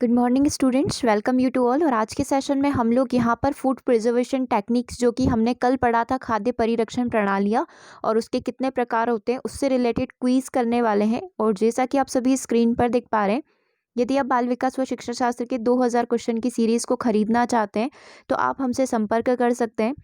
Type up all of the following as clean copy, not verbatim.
Good morning students, welcome you to all. और आज के सेशन में हम लोग यहाँ पर फूड प्रिजर्वेशन टेक्निक्स जो कि हमने कल पढ़ा था, खाद्य परिरक्षण प्रणालियाँ और उसके कितने प्रकार होते हैं, उससे रिलेटेड क्विज करने वाले हैं। और जैसा कि आप सभी स्क्रीन पर देख पा रहे हैं, यदि आप बाल विकास व शिक्षा शास्त्र के 2000 क्वेश्चन की सीरीज़ को खरीदना चाहते हैं तो आप हमसे संपर्क कर सकते हैं।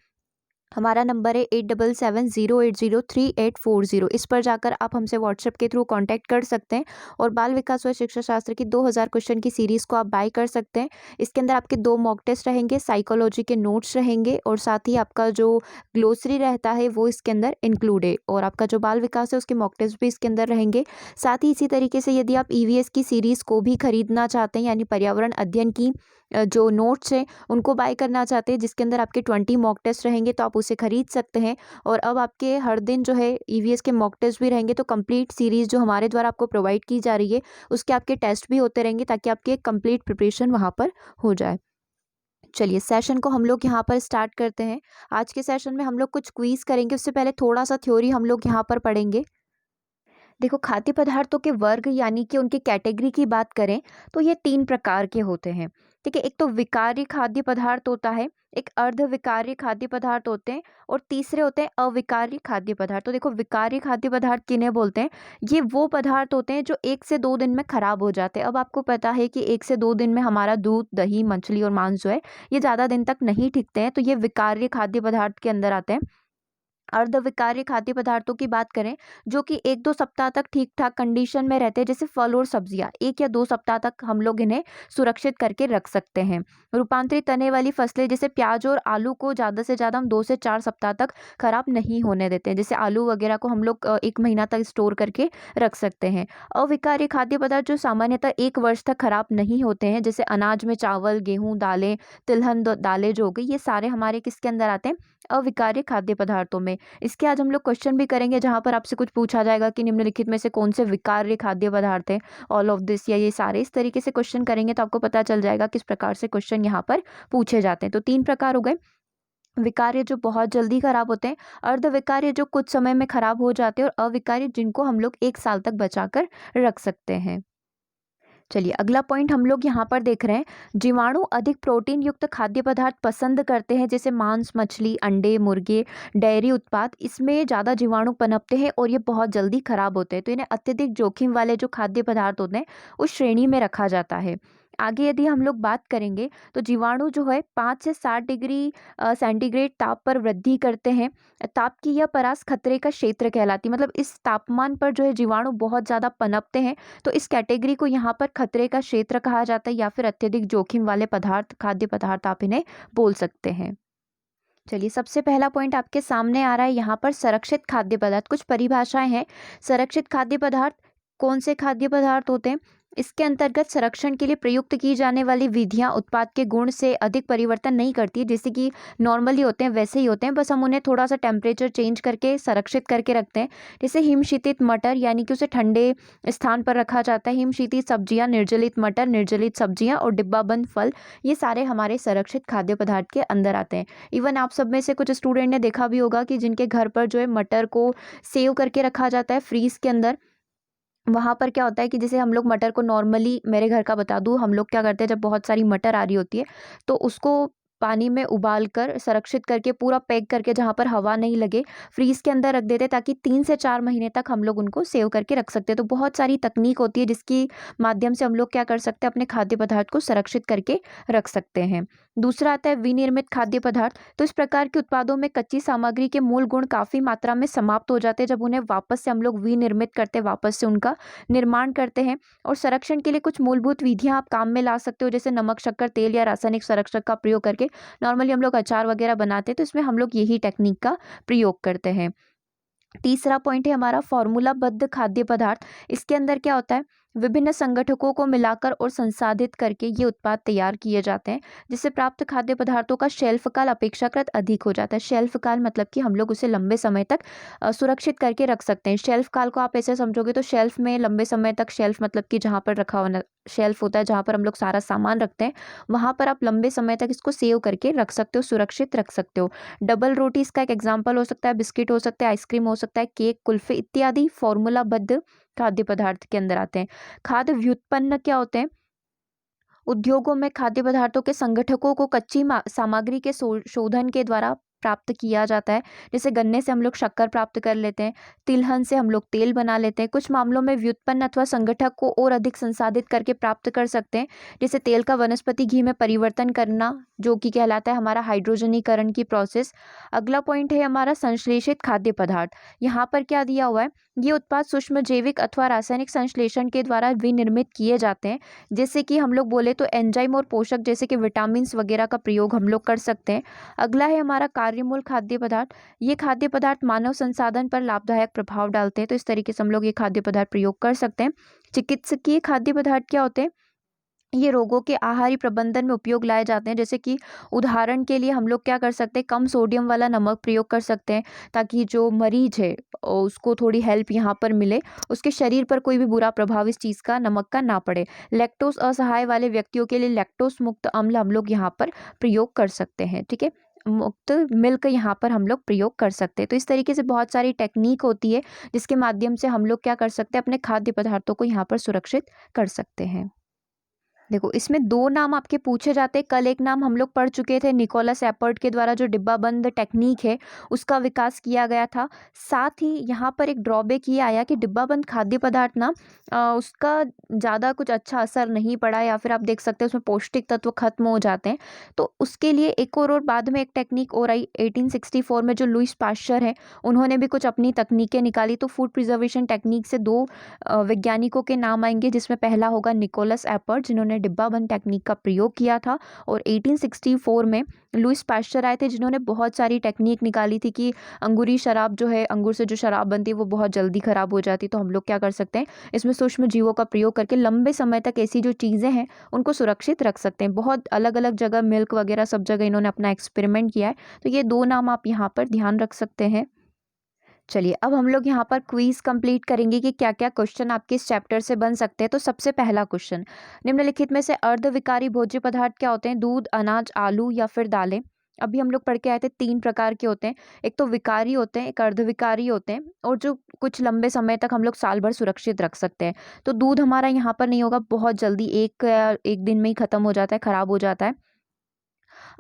हमारा नंबर है 8770803840। इस पर जाकर आप हमसे व्हाट्सएप के थ्रू कांटेक्ट कर सकते हैं और बाल विकास व शिक्षा शास्त्र की 2000 क्वेश्चन की सीरीज़ को आप बाय कर सकते हैं। इसके अंदर आपके 2 मॉक टेस्ट रहेंगे, साइकोलॉजी के नोट्स रहेंगे और साथ ही आपका जो ग्लोसरी रहता है वो इसके अंदर इंक्लूड है। और आपका जो बाल विकास है उसके मॉक टेस्ट भी इसके अंदर रहेंगे। साथ ही इसी तरीके से यदि आप ईवीएस की सीरीज़ को भी खरीदना चाहते हैं, यानी पर्यावरण अध्ययन की जो नोट्स हैं उनको बाय करना चाहते हैं, जिसके अंदर आपके 20 मॉक टेस्ट रहेंगे, तो आप उसे खरीद सकते हैं। और अब आपके हर दिन जो है ईवीएस के मॉक टेस्ट भी रहेंगे, तो कंप्लीट सीरीज़ जो हमारे द्वारा आपको प्रोवाइड की जा रही है उसके आपके टेस्ट भी होते रहेंगे, ताकि आपकी एक कंप्लीट प्रिपरेशन वहाँ पर हो जाए। चलिए सेशन को हम लोग यहाँ पर स्टार्ट करते हैं। आज के सेशन में हम लोग कुछ क्विज करेंगे, उससे पहले थोड़ा सा थ्योरी हम लोग यहाँ पर पढ़ेंगे। देखो, खाद्य पदार्थों के वर्ग यानी कि उनकी कैटेगरी की बात करें तो ये 3 प्रकार के होते हैं। ठीक है, एक तो विकारी खाद्य पदार्थ होता है, एक अर्ध विकारी खाद्य पदार्थ होते हैं और तीसरे होते हैं अविकारी खाद्य पदार्थ। तो देखो, विकारी खाद्य पदार्थ किन्हें बोलते हैं? ये वो पदार्थ होते हैं जो 1 से 2 दिन में खराब हो जाते हैं। अब आपको पता है कि 1 से 2 दिन में हमारा दूध, दही, मछली और मांस जो है ये ज़्यादा दिन तक नहीं टिकते हैं, तो ये विकार्य खाद्य पदार्थ के अंदर आते हैं। अर्धविकार्य खाद्य पदार्थों की बात करें, जो कि 1-2 सप्ताह तक ठीक-ठाक कंडीशन में रहते हैं, जैसे फल और सब्जियाँ, 1 या 2 सप्ताह तक हम लोग इन्हें सुरक्षित करके रख सकते हैं। रूपांतरित तने वाली फसलें जैसे प्याज और आलू को ज़्यादा से ज़्यादा हम 2 से 4 सप्ताह तक खराब नहीं होने देते हैं। जैसे आलू वगैरह को हम लोग 1 महीना तक स्टोर करके रख सकते हैं। अविकार्य खाद्य पदार्थ जो सामान्यतः 1 वर्ष तक खराब नहीं होते हैं, जैसे अनाज में चावल, गेहूँ, दालें, तिलहन द दालें जो हो गई, ये सारे हमारे किसके अंदर आते हैं? अविकार्य खाद्य पदार्थों में। इसके आज हम लोग क्वेश्चन भी करेंगे, जहाँ पर आपसे कुछ पूछा जाएगा कि निम्नलिखित में से कौन से विकार्य खाद्य पदार्थ हैं, ऑल ऑफ दिस या ये सारे, इस तरीके से क्वेश्चन करेंगे तो आपको पता चल जाएगा किस प्रकार से क्वेश्चन यहाँ पर पूछे जाते हैं। तो 3 प्रकार हो गए, विकार्य जो बहुत जल्दी खराब होते हैं, अर्धविकार्य जो कुछ समय में खराब हो जाते हैं और अविकार्य जिनको हम लोग 1 साल तक बचा कर रख सकते हैं। चलिए अगला पॉइंट हम लोग यहाँ पर देख रहे हैं, जीवाणु अधिक प्रोटीन युक्त खाद्य पदार्थ पसंद करते हैं, जैसे मांस, मछली, अंडे, मुर्गे, डेयरी उत्पाद, इसमें ज़्यादा जीवाणु पनपते हैं और ये बहुत जल्दी खराब होते हैं, तो इन्हें अत्यधिक जोखिम वाले जो खाद्य पदार्थ होते हैं उस श्रेणी में रखा जाता है। आगे यदि हम लोग बात करेंगे तो जीवाणु जो है 5 से 60 डिग्री सेंटीग्रेड ताप पर वृद्धि करते हैं। ताप की यह परास खतरे का क्षेत्र कहलाती है, मतलब इस तापमान पर जो है जीवाणु बहुत ज़्यादा पनपते हैं, तो इस कैटेगरी को यहाँ पर खतरे का क्षेत्र कहा जाता है, या फिर अत्यधिक जोखिम वाले पदार्थ, खाद्य पदार्थ आप इन्हें बोल सकते हैं। चलिए सबसे पहला पॉइंट आपके सामने आ रहा है यहाँ पर, संरक्षित खाद्य पदार्थ। कुछ परिभाषाएं हैं। संरक्षित खाद्य पदार्थ कौन से खाद्य पदार्थ होते हैं? इसके अंतर्गत संरक्षण के लिए प्रयुक्त की जाने वाली विधियां उत्पाद के गुण से अधिक परिवर्तन नहीं करती है, जैसे कि नॉर्मली होते हैं वैसे ही होते हैं, बस हम उन्हें थोड़ा सा टेम्परेचर चेंज करके संरक्षित करके रखते हैं। जैसे हिमशीतित मटर, यानी कि उसे ठंडे स्थान पर रखा जाता है। हिमशीतित सब्जियां, निर्जलित मटर, निर्जलित सब्जियां और डिब्बाबंद फल, ये सारे हमारे संरक्षित खाद्य पदार्थ के अंदर आते हैं। इवन आप सब में से कुछ स्टूडेंट ने देखा भी होगा कि जिनके घर पर जो है मटर को सेव करके रखा जाता है फ्रीज के अंदर। वहाँ पर क्या होता है कि जैसे हम लोग मटर को नॉर्मली, मेरे घर का बता दूँ, हम लोग क्या करते हैं, जब बहुत सारी मटर आ रही होती है तो उसको पानी में उबाल कर संरक्षित करके पूरा पैक करके, जहाँ पर हवा नहीं लगे, फ्रीज के अंदर रख देते हैं, ताकि 3 से 4 महीने तक हम लोग उनको सेव करके रख सकते हैं। तो बहुत सारी तकनीक होती है जिसकी माध्यम से हम लोग क्या कर सकते हैं, अपने खाद्य पदार्थ को संरक्षित करके रख सकते हैं। दूसरा आता है विनिर्मित खाद्य पदार्थ। तो इस प्रकार के उत्पादों में कच्ची सामग्री के मूल गुण काफ़ी मात्रा में समाप्त हो जाते हैं, जब उन्हें वापस से हम लोग विनिर्मित करते हैं, वापस से उनका निर्माण करते हैं। और संरक्षण के लिए कुछ मूलभूत विधियां आप काम में ला सकते हो, जैसे नमक, शक्कर, तेल या रासायनिक संरक्षक का प्रयोग करके। नॉर्मली हम लोग अचार वगैरह बनाते हैं तो इसमें हम लोग यही टेक्निक का प्रयोग करते हैं। तीसरा पॉइंट है हमारा फॉर्मूलाबद्ध खाद्य पदार्थ। इसके अंदर क्या होता है, विभिन्न संगठकों को मिलाकर और संसाधित करके ये उत्पाद तैयार किए जाते हैं, जिससे प्राप्त खाद्य पदार्थों का शेल्फ काल अपेक्षाकृत अधिक हो जाता है। शेल्फ काल मतलब कि हम लोग उसे लंबे समय तक सुरक्षित करके रख सकते हैं। शेल्फ काल को आप ऐसे समझोगे तो शेल्फ में लंबे समय तक, शेल्फ मतलब कि जहाँ पर रखा होना, शेल्फ होता है जहाँ पर हम लोग सारा सामान रखते हैं, वहाँ पर आप लंबे समय तक इसको सेव करके रख सकते हो, सुरक्षित रख सकते हो। डबल रोटी इसका एक एग्जाम्पल हो सकता है, बिस्किट हो सकता है, आइसक्रीम हो सकता है, केक, कुल्फे इत्यादि फॉर्मूलाबद्ध खाद्य पदार्थ के अंदर आते हैं। खाद्य व्युत्पन्न क्या होते हैं? उद्योगों में खाद्य पदार्थों के संगठकों को कच्ची सामग्री के शोधन के द्वारा प्राप्त किया जाता है। जैसे गन्ने से हम लोग शक्कर प्राप्त कर लेते हैं, तिलहन से हम लोग तेल बना लेते हैं। कुछ मामलों में व्युत्पन्न अथवा संगठक को और अधिक संसाधित करके प्राप्त कर सकते हैं, जैसे तेल का वनस्पति घी में परिवर्तन करना, जो कि कहलाता है हमारा हाइड्रोजनीकरण की प्रोसेस। अगला पॉइंट है हमारा संश्लेषित खाद्य पदार्थ। यहाँ पर क्या दिया हुआ है, ये उत्पाद सूक्ष्म जैविक अथवा रासायनिक संश्लेषण के द्वारा विनिर्मित किए जाते हैं। जैसे कि हम लोग बोले तो एंजाइम और पोषक जैसे कि विटामिन वगैरह का प्रयोग हम लोग कर सकते हैं। अगला है हमारा कार्यमूल खाद्य पदार्थ। ये खाद्य पदार्थ मानव संसाधन पर लाभदायक प्रभाव डालते हैं, तो इस तरीके से हम लोग ये खाद्य पदार्थ प्रयोग कर सकते हैं। चिकित्सकीय खाद्य पदार्थ क्या होते हैं, ये रोगों के आहारी प्रबंधन में उपयोग लाए जाते हैं। जैसे कि उदाहरण के लिए हम लोग क्या कर सकते हैं, कम सोडियम वाला नमक प्रयोग कर सकते हैं, ताकि जो मरीज है उसको थोड़ी हेल्प यहाँ पर मिले, उसके शरीर पर कोई भी बुरा प्रभाव इस चीज़ का, नमक का ना पड़े। लैक्टोज असहाय वाले व्यक्तियों के लिए लैक्टोज मुक्त अम्ल हम लोग यहाँ पर प्रयोग कर सकते हैं। ठीक है, मुक्त मिल्क यहाँ पर हम लोग प्रयोग कर सकते हैं। तो इस तरीके से बहुत सारी टेक्निक होती है जिसके माध्यम से हम लोग क्या कर सकते हैं, अपने खाद्य पदार्थों को यहाँ पर सुरक्षित कर सकते हैं। देखो, इसमें 2 नाम आपके पूछे जाते हैं। कल एक नाम हम लोग पढ़ चुके थे, निकोलस एपर्ट के द्वारा जो डिब्बाबंद टेक्निक है उसका विकास किया गया था। साथ ही यहाँ पर एक ड्रॉबैक ये आया कि डिब्बाबंद खाद्य पदार्थ ना उसका ज़्यादा कुछ अच्छा असर नहीं पड़ा, या फिर आप देख सकते हैं उसमें पौष्टिक तत्व खत्म हो जाते हैं। तो उसके लिए एक और बाद में एक टेक्निक और आई 1864 में, जो लुईस पाश्चर है, उन्होंने भी कुछ अपनी तकनीकें निकाली। तो फूड प्रिजर्वेशन टेक्निक से 2 वैज्ञानिकों के नाम आएंगे, जिसमें पहला होगा निकोलस एपर्ट, जिन्होंने डिब्बाबंद टेक्निक का प्रयोग किया था, और 1864 में लुईस पाश्चर आए थे, जिन्होंने बहुत सारी टेक्निक निकाली थी कि अंगूरी शराब जो है, अंगूर से जो शराब बनती है वो बहुत जल्दी खराब हो जाती है। तो हम लोग क्या कर सकते हैं, इसमें सूक्ष्म जीवों का प्रयोग करके लंबे समय तक ऐसी जो चीज़ें हैं उनको सुरक्षित रख सकते हैं। बहुत अलग अलग जगह मिल्क वगैरह सब जगह इन्होंने अपना एक्सपेरिमेंट किया है। तो ये 2 नाम आप यहाँ पर ध्यान रख सकते हैं। चलिए, अब हम लोग यहाँ पर क्विज कंप्लीट करेंगे कि क्या क्या क्वेश्चन आपके इस चैप्टर से बन सकते हैं। तो सबसे पहला क्वेश्चन, निम्नलिखित में से अर्धविकारी भोज्य पदार्थ क्या होते हैं? दूध, अनाज, आलू या फिर दालें। अभी हम लोग पढ़ के आए थे 3 प्रकार के होते हैं, एक तो विकारी होते हैं, एक अर्धविकारी होते हैं, और जो कुछ लंबे समय तक हम लोग साल भर सुरक्षित रख सकते हैं। तो दूध हमारा यहाँ पर नहीं होगा, बहुत जल्दी एक दिन में ही खत्म हो जाता है, खराब हो जाता है।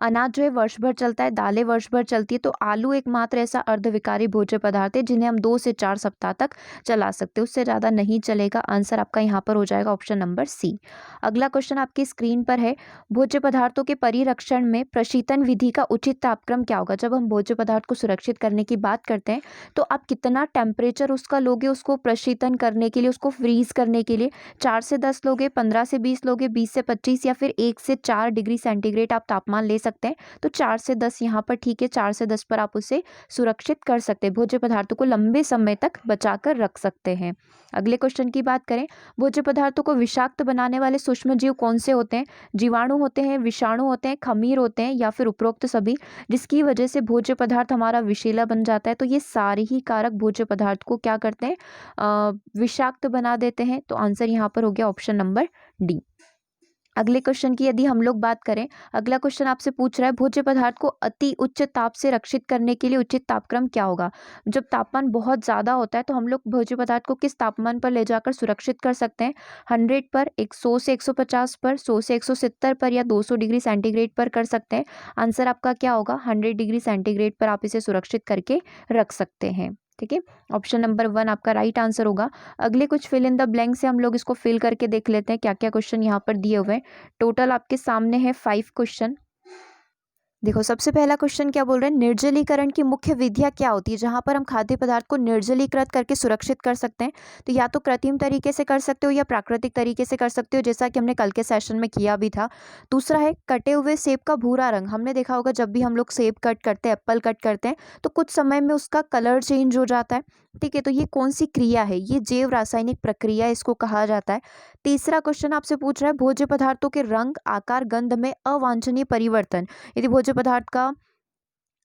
अनाज जो है वर्ष भर चलता है, दालें वर्ष भर चलती है। तो आलू एकमात्र ऐसा अर्धविकारी भोज्य पदार्थ है जिन्हें हम 2 से 4 सप्ताह तक चला सकते हैं, उससे ज़्यादा नहीं चलेगा। आंसर आपका यहाँ पर हो जाएगा ऑप्शन नंबर सी। अगला क्वेश्चन आपकी स्क्रीन पर है, भोज्य पदार्थों के परिरक्षण में प्रशीतन विधि का उचित तापक्रम क्या होगा? जब हम भोज्य पदार्थ को सुरक्षित करने की बात करते हैं तो आप कितना टेम्परेचर उसका लोगे, उसको प्रशीतन करने के लिए, उसको फ्रीज करने के लिए? 4 से 10 लोगे, 15 से 20 लोगे, 20 से 25, या फिर 1 से 4 डिग्री सेंटीग्रेड आप तापमान ले सकते हैं? तो 4 से 10 यहाँ पर ठीक है, 4 से 10 पर आप उसे सुरक्षित कर सकते हैं, भोज्य पदार्थों को लंबे समय तक बचा कर रख सकते हैं। अगले क्वेश्चन की बात करें, भोज्य पदार्थों को विषाक्त बनाने वाले सूक्ष्म जीव कौन से होते हैं? जीवाणु होते हैं, विषाणु होते हैं, खमीर होते हैं, या फिर उपरोक्त सभी, जिसकी वजह से भोज्य पदार्थ हमारा विषैला बन जाता है। तो ये सारे ही कारक भोज्य पदार्थ को क्या करते हैं, विषाक्त बना देते हैं। तो आंसर यहाँ पर हो गया ऑप्शन नंबर डी। अगले क्वेश्चन की यदि हम लोग बात करें, अगला क्वेश्चन आपसे पूछ रहा है, भोज्य पदार्थ को अति उच्च ताप से रक्षित करने के लिए उचित तापक्रम क्या होगा? जब तापमान बहुत ज़्यादा होता है तो हम लोग भोज्य पदार्थ को किस तापमान पर ले जाकर सुरक्षित कर सकते हैं? 100 पर, 100 से 150 पर, 100 से 170 पर, या 200 डिग्री सेंटीग्रेड पर कर सकते हैं? आंसर आपका क्या होगा? 100 डिग्री सेंटीग्रेड पर आप इसे सुरक्षित करके रख सकते हैं। ठीक है, ऑप्शन नंबर 1 आपका राइट आंसर होगा। अगले कुछ फिल इन द ब्लैंक से हम लोग इसको फिल करके देख लेते हैं क्या क्या क्वेश्चन यहाँ पर दिए हुए हैं। टोटल आपके सामने है 5 क्वेश्चन। देखो, सबसे पहला क्वेश्चन क्या बोल रहे हैं, निर्जलीकरण की मुख्य विधियां क्या होती है जहां पर हम खाद्य पदार्थ को निर्जलीकृत करके सुरक्षित कर सकते हैं? तो या तो कृत्रिम तरीके से कर सकते हो या प्राकृतिक तरीके से कर सकते हो, जैसा कि हमने कल के सेशन में किया भी था। दूसरा है कटे हुए सेब का भूरा रंग। हमने देखा होगा जब भी हम लोग सेब कट करते हैं, एप्पल कट करते हैं, तो कुछ समय में उसका कलर चेंज हो जाता है। ठीक है, तो ये कौन सी क्रिया है? ये जैव रासायनिक प्रक्रिया इसको कहा जाता है। तीसरा क्वेश्चन आपसे पूछ रहा है, भोज्य पदार्थों के रंग, आकार, गंध में अवांछनीय परिवर्तन। यदि भोज्य पदार्थ का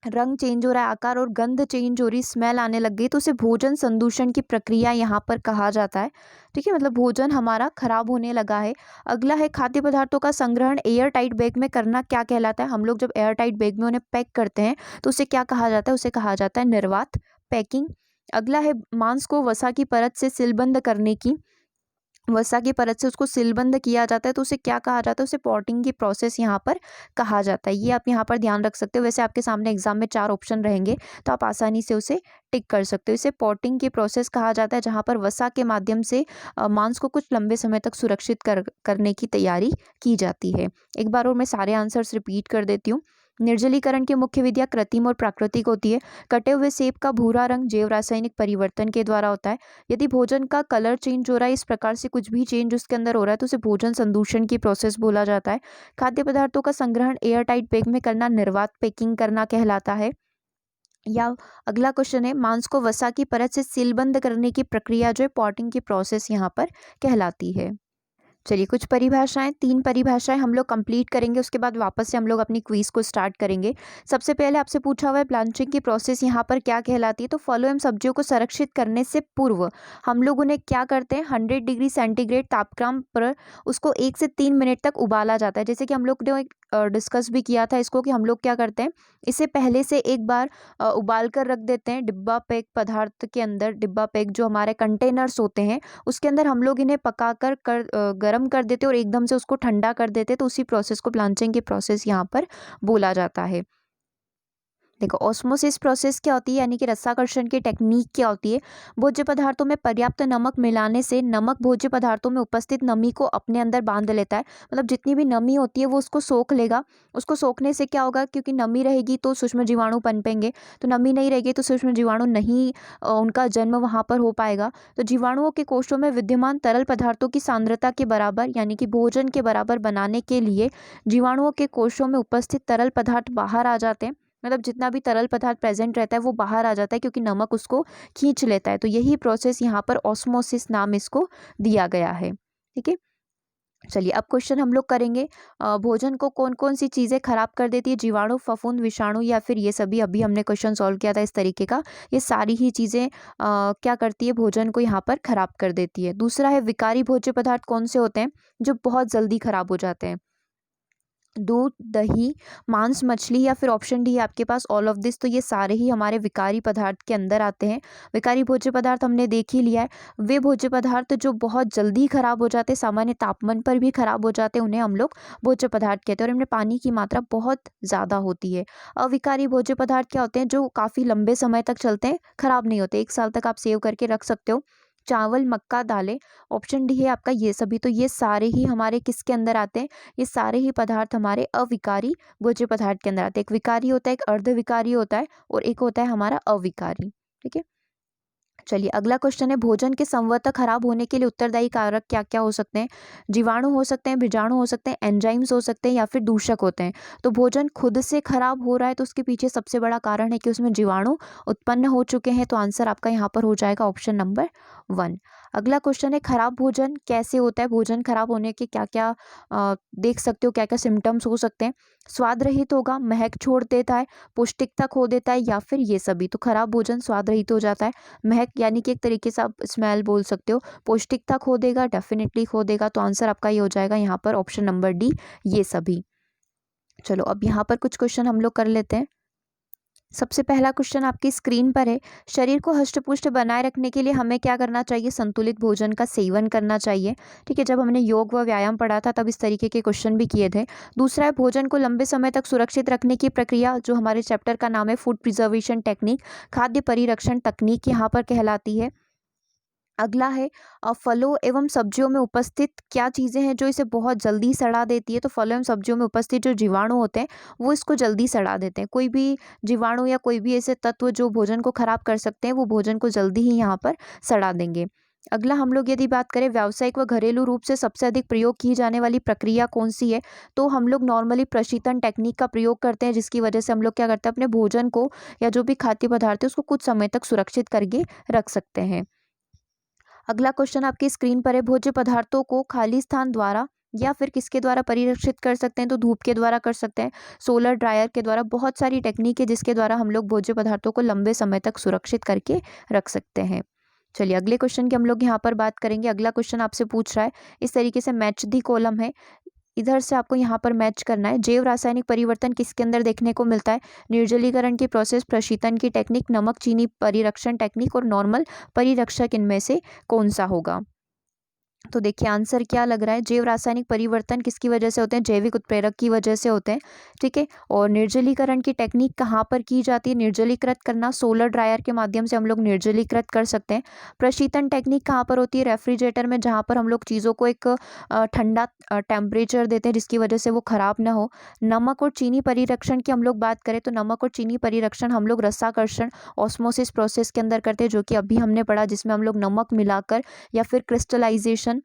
रंग चेंज हो रहा है, आकार और गंध चेंज हो रही, स्मेल आने लग गई, तो उसे भोजन संदूषण की प्रक्रिया यहाँ पर कहा जाता है। ठीक है, मतलब भोजन हमारा खराब होने लगा है। अगला है, खाद्य पदार्थों का संग्रहण एयर टाइट बैग में करना क्या कहलाता है? हम लोग जब एयर टाइट बैग में उन्हें पैक करते हैं तो उसे क्या कहा जाता है? उसे कहा जाता है निर्वात पैकिंग। अगला है, मांस को वसा की परत से सीलबंद करने की वसा की परत से उसको सीलबंद किया जाता है तो उसे क्या कहा जाता है, उसे पॉटिंग की प्रोसेस यहाँ पर कहा जाता है। ये आप यहाँ पर ध्यान रख सकते हो। वैसे आपके सामने एग्जाम में 4 ऑप्शन रहेंगे तो आप आसानी से उसे टिक कर सकते हो। इसे पॉटिंग की प्रोसेस कहा जाता है जहाँ पर वसा के माध्यम से मांस को कुछ लंबे समय तक सुरक्षित करने की तैयारी की जाती है। एक बार और मैं सारे आंसर्स रिपीट कर देती हूँ। निर्जलीकरण की मुख्य विधियाँ कृत्रिम और प्राकृतिक होती है। कटे हुए सेब का भूरा रंग जैव रासायनिक परिवर्तन के द्वारा होता है। यदि भोजन का कलर चेंज हो रहा है, इस प्रकार से कुछ भी चेंज उसके अंदर हो रहा है तो उसे भोजन संदूषण की प्रोसेस बोला जाता है। खाद्य पदार्थों का संग्रहण एयर टाइट बैग में करना निर्वात पैकिंग करना कहलाता है। या अगला क्वेश्चन है, मांस को वसा की परत से सीलबंद करने की प्रक्रिया जो है पॉटिंग की प्रोसेस यहाँ पर कहलाती है। चलिए कुछ परिभाषाएं, 3 परिभाषाएं हम लोग कंप्लीट करेंगे, उसके बाद वापस से हम लोग अपनी क्विज को स्टार्ट करेंगे। सबसे पहले आपसे पूछा हुआ है ब्लांचिंग की प्रोसेस यहाँ पर क्या कहलाती है, तो फलों एवं सब्जियों को संरक्षित करने से पूर्व हम लोग उन्हें क्या करते हैं, 100 डिग्री सेंटीग्रेड तापक्रम पर उसको 1 से 3 मिनट तक उबाला जाता है। जैसे कि हम लोग ने डिस्कस भी किया था इसको कि हम लोग क्या करते हैं, इसे पहले से एक बार उबाल कर रख देते हैं डिब्बा पैक पदार्थ के अंदर। डिब्बा पैक जो हमारे कंटेनर्स होते हैं उसके अंदर हम लोग इन्हें पकाकर गर्म कर देते और एकदम से उसको ठंडा कर देते, तो उसी प्रोसेस को ब्लांचिंग की प्रोसेस यहाँ पर बोला जाता है। देखो ऑस्मोसिस प्रोसेस क्या होती है, यानी कि रसाकर्षण की टेक्निक क्या होती है। भोज्य पदार्थों में पर्याप्त नमक मिलाने से नमक भोज्य पदार्थों में उपस्थित नमी को अपने अंदर बांध लेता है। मतलब जितनी भी नमी होती है वो उसको सोख लेगा। उसको सोखने से क्या होगा, क्योंकि नमी रहेगी तो सूक्ष्म जीवाणु पनपेंगे, तो नमी नहीं रहेगी तो सूक्ष्म जीवाणु नहीं उनका जन्म वहाँ पर हो पाएगा। तो जीवाणुओं के कोषों में विद्यमान तरल पदार्थों की सांद्रता के बराबर यानी कि भोजन के बराबर बनाने के लिए जीवाणुओं के कोषों में उपस्थित तरल पदार्थ बाहर आ जाते हैं। मतलब जितना भी तरल पदार्थ प्रेजेंट रहता है वो बाहर आ जाता है क्योंकि नमक उसको खींच लेता है। तो यही प्रोसेस यहाँ पर ऑस्मोसिस नाम इसको दिया गया है। ठीक है, चलिए अब क्वेश्चन हम लोग करेंगे, भोजन को कौन कौन सी चीज़ें खराब कर देती है, जीवाणु, फफूंद, विषाणु या फिर ये सभी। अभी हमने क्वेश्चन सॉल्व किया था इस तरीके का। ये सारी ही चीज़ें क्या करती है, भोजन को यहाँ पर खराब कर देती है। दूसरा है विकारी भोज्य पदार्थ कौन से होते हैं जो बहुत जल्दी खराब हो जाते हैं। दूध, दही, मांस, मछली या फिर ऑप्शन डी है आपके पास ऑल ऑफ दिस। तो ये सारे ही हमारे विकारी पदार्थ के अंदर आते हैं। विकारी भोज्य पदार्थ हमने देख ही लिया है। वे भोज्य पदार्थ जो बहुत जल्दी खराब हो जाते हैं, सामान्य तापमान पर भी खराब हो जाते हैं, उन्हें हम लोग भोज्य पदार्थ कहते हैं और इनमें पानी की मात्रा बहुत ज़्यादा होती है। अविकारी भोज्य पदार्थ क्या होते हैं, जो काफ़ी लंबे समय तक चलते हैं, खराब नहीं होते, 1 साल तक आप सेव करके रख सकते हो। चावल, मक्का, दालें, ऑप्शन डी है आपका ये सभी। तो ये सारे ही हमारे किसके अंदर आते हैं, ये सारे ही पदार्थ हमारे अविकारी भोज्य पदार्थ के अंदर आते हैं। एक विकारी होता है, एक अर्धविकारी होता है और एक होता है हमारा अविकारी। ठीक है, चलिए अगला क्वेश्चन है, भोजन के संवहन खराब होने के लिए उत्तरदायी कारक क्या क्या हो सकते हैं। जीवाणु हो सकते हैं, बीजाणु हो सकते हैं, एंजाइम्स हो सकते हैं या फिर दूषक होते हैं। तो भोजन खुद से खराब हो रहा है तो उसके पीछे सबसे बड़ा कारण है कि उसमें जीवाणु उत्पन्न हो चुके हैं। तो आंसर आपका यहाँ पर हो जाएगा ऑप्शन नंबर 1। अगला क्वेश्चन है, खराब भोजन कैसे होता है, भोजन खराब होने के क्या क्या देख सकते हो, क्या क्या सिम्टम्स हो सकते हैं। स्वाद रहित होगा, महक छोड़ देता है, पौष्टिकता खो देता है या फिर ये सभी। तो खराब भोजन स्वाद रहित हो जाता है, महक यानी कि एक तरीके से आप स्मेल बोल सकते हो, पौष्टिकता खो देगा, डेफिनेटली खो देगा। तो आंसर आपका ये हो जाएगा यहाँ पर ऑप्शन नंबर डी, ये सभी। चलो अब यहाँ पर कुछ क्वेश्चन हम लोग कर लेते हैं। सबसे पहला क्वेश्चन आपकी स्क्रीन पर है, शरीर को हष्ट-पुष्ट बनाए रखने के लिए हमें क्या करना चाहिए, संतुलित भोजन का सेवन करना चाहिए। ठीक है, जब हमने योग व व्यायाम पढ़ा था तब इस तरीके के क्वेश्चन भी किए थे। दूसरा है, भोजन को लंबे समय तक सुरक्षित रखने की प्रक्रिया, जो हमारे चैप्टर का नाम है फूड प्रिजर्वेशन टेक्निक, खाद्य परिरक्षण तकनीक यहाँ पर कहलाती है। अगला है, फलों एवं सब्जियों में उपस्थित क्या चीज़ें हैं जो इसे बहुत जल्दी सड़ा देती है। तो फलों एवं सब्जियों में उपस्थित जो जीवाणु होते हैं वो इसको जल्दी सड़ा देते हैं। कोई भी जीवाणु या कोई भी ऐसे तत्व जो भोजन को खराब कर सकते हैं वो भोजन को जल्दी ही यहाँ पर सड़ा देंगे। अगला हम लोग यदि बात करें, व्यावसायिक व घरेलू रूप से सबसे अधिक प्रयोग की जाने वाली प्रक्रिया कौन सी है। तो हम लोग नॉर्मली प्रशीतन टेक्निक का प्रयोग करते हैं, जिसकी वजह से हम लोग क्या करते हैं, अपने भोजन को या जो भी खाद्य पदार्थ है उसको कुछ समय तक सुरक्षित करके रख सकते हैं। अगला क्वेश्चन आपकी स्क्रीन पर है, भोज्य पदार्थों को खाली स्थान द्वारा या फिर किसके द्वारा परिरक्षित कर सकते हैं। तो धूप के द्वारा कर सकते हैं, सोलर ड्रायर के द्वारा, बहुत सारी टेक्निक है जिसके द्वारा हम लोग भोज्य पदार्थों को लंबे समय तक सुरक्षित करके रख सकते हैं। चलिए अगले क्वेश्चन की हम लोग यहाँ पर बात करेंगे। अगला क्वेश्चन आपसे पूछ रहा है, इस तरीके से मैच दी कॉलम है, इधर से आपको यहाँ पर मैच करना है। जैव रासायनिक परिवर्तन किसके अंदर देखने को मिलता है, निर्जलीकरण की प्रोसेस, प्रशीतन की टेक्निक, नमक चीनी परिरक्षण टेक्निक और नॉर्मल परिरक्षक, इनमें से कौन सा होगा। तो देखिए आंसर क्या लग रहा है, जैव रासायनिक परिवर्तन किसकी वजह से होते हैं, जैविक उत्प्रेरक की वजह से होते हैं। ठीक है, और निर्जलीकरण की टेक्निक कहाँ पर की जाती है, निर्जलीकृत करना, सोलर ड्रायर के माध्यम से हम लोग निर्जलीकृत कर सकते हैं। प्रशीतन टेक्निक कहाँ पर होती है, रेफ्रिजरेटर में, जहाँ पर हम लोग चीज़ों को एक ठंडा टेम्परेचर देते हैं जिसकी वजह से वो खराब ना हो। नमक और चीनी परिरक्षण की हम लोग बात करें तो नमक और चीनी परिरक्षण हम लोग रसाकर्षण ऑस्मोसिस प्रोसेस के अंदर करते हैं, जो कि अभी हमने पढ़ा, जिसमें हम लोग नमक मिलाकर या फिर क्रिस्टलाइजेशन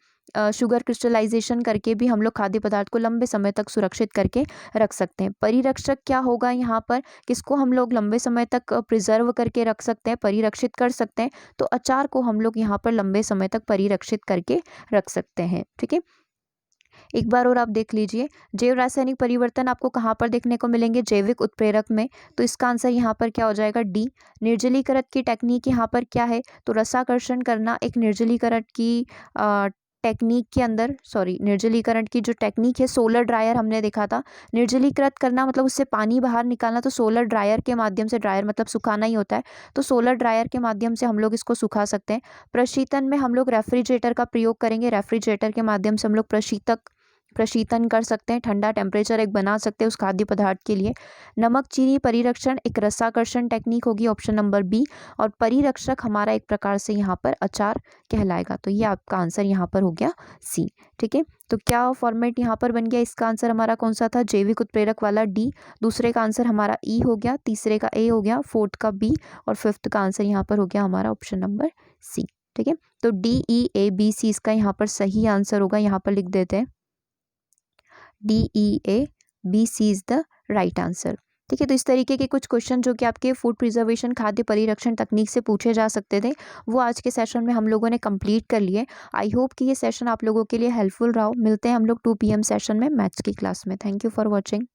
शुगर क्रिस्टलाइजेशन करके भी हम लोग खाद्य पदार्थ को लंबे समय तक सुरक्षित करके रख सकते हैं। परिरक्षक क्या होगा यहाँ पर, किसको हम लोग लंबे समय तक प्रिजर्व करके रख सकते हैं, परिरक्षित कर सकते हैं, तो अचार को हम लोग यहाँ पर लंबे समय तक परिरक्षित करके रख सकते हैं। ठीक है, एक बार और आप देख लीजिए, जैव रासायनिक परिवर्तन आपको कहाँ पर देखने को मिलेंगे, जैविक उत्प्रेरक में, तो इसका आंसर यहाँ पर क्या हो जाएगा, डी। निर्जलीकरण की टेक्निक यहाँ पर क्या है, तो रसाकर्षण करना एक निर्जलीकरण की टेक्निक के अंदर, सॉरी, निर्जलीकरण की जो टेक्निक है, सोलर ड्रायर हमने देखा था। निर्जलीकृत करना मतलब उससे पानी बाहर निकालना, तो सोलर ड्रायर के माध्यम से, ड्रायर मतलब सुखाना ही होता है, तो सोलर ड्रायर के माध्यम से हम लोग इसको सुखा सकते हैं। प्रशीतन में हम लोग रेफ्रिजरेटर का प्रयोग करेंगे, रेफ्रिजरेटर के माध्यम से हम लोग प्रशीतन कर सकते हैं, ठंडा टेम्परेचर एक बना सकते हैं उस खाद्य पदार्थ के लिए। नमक चीनी परिरक्षण एक रसाकर्षण टेक्निक होगी, ऑप्शन नंबर बी। और परिरक्षक हमारा एक प्रकार से यहाँ पर अचार कहलाएगा, तो ये आपका आंसर यहाँ पर हो गया सी। ठीक है, तो क्या फॉर्मेट यहाँ पर बन गया, इसका आंसर हमारा कौन सा था, जैविक उत्प्रेरक वाला डी, दूसरे का आंसर हमारा ई हो गया, तीसरे का ए हो गया, फोर्थ का बी, और फिफ्थ का आंसर यहाँ पर हो गया हमारा ऑप्शन नंबर सी। ठीक है, तो DEABC इसका यहाँ पर सही आंसर होगा, यहाँ पर लिख देते हैं DEABC is the right answer. ठीक है, तो इस तरीके के कुछ क्वेश्चन जो कि आपके फूड प्रिजर्वेशन खाद्य परिरक्षण तकनीक से पूछे जा सकते थे, वो आज के सेशन में हम लोगों ने कंप्लीट कर लिए। आई होप कि ये सेशन आप लोगों के लिए हेल्पफुल रहा हो। मिलते हैं हम लोग 2 PM सेशन में मैथ्स की क्लास में। Thank you for watching.